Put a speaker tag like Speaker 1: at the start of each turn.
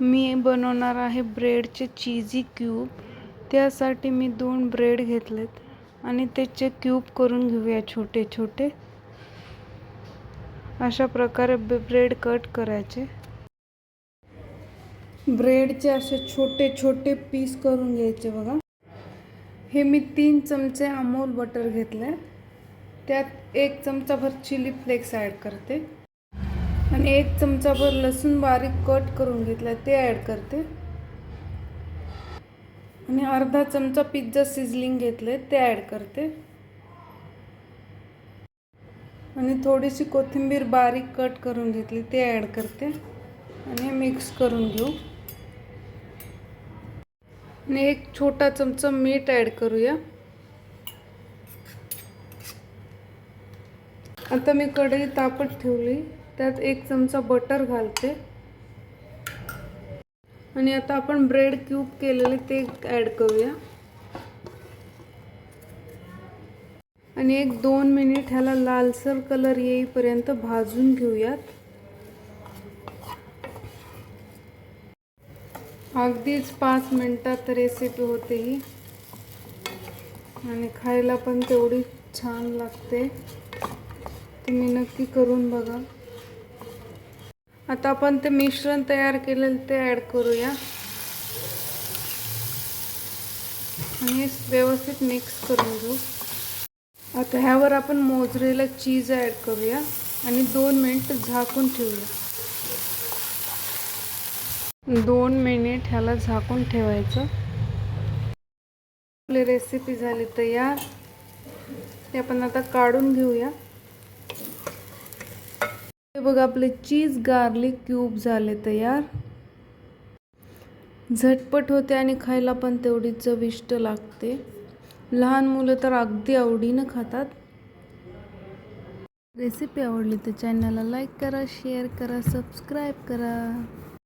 Speaker 1: मी बनवणार आहे ब्रेडचे चीजी क्यूब. त्यासाठी मी 2 ब्रेड घेतलेत आणि त्याचे क्यूब करून घेऊया छोटे छोटे. अशा प्रकारे ब्रेड कट करायचे. ब्रेडचे असे छोटे छोटे पीस करून घ्यायचे बघा. हे मी 3 चमचे अमूल बटर घेतले. त्यात 1 चमचाभर चिली फ्लेक्स ॲड करते आणि 1 चमचाभर लसूण बारीक कट करून घेतला ते ॲड करते आणि अर्धा चमचा पिझ्झा सिझलिंग घेतले ते ॲड करते आणि थोडीशी कोथिंबीर बारीक कट करून घेतली ते ॲड करते आणि मिक्स करून घेऊ आणि 1 छोटा चमचा मीठ ॲड करूया. आता मी कढई तापत ठेवली. त्यात 1 चमचा बटर घालते आणि आता आपण ब्रेड क्यूब केलेले ते ॲड करूया आणि 1-2 मिनिट ह्याला लालसर कलर येईपर्यंत भाजून घेऊयात. अगदीच 5 मिनिटात रेसिपी होते ही आणि खायला पण तेवढी छान लागते. तुम्ही नक्की करून बघा. आता आपण ते मिश्रण तयार केलेलं ते ॲड करूया आणि व्यवस्थित मिक्स करून घेऊ. आता ह्यावर आपण मोझरेला चीज ॲड करूया आणि 2 मिनिट झाकून ठेवूया. 2 मिनिट ह्याला झाकून ठेवायचं. आपली रेसिपी झाली तयार. ते आपण आता काढून घेऊया. हे बघा आपले चीज गार्लिक क्यूब झाले तयार. झटपट होते आणि खायला पण तेवढी चविष्ट लागते. लहान मुलं तर अगदी आवडीनं खातात. रेसिपी आवडली तर चॅनलला लाईक करा, शेअर करा, सबस्क्राईब करा.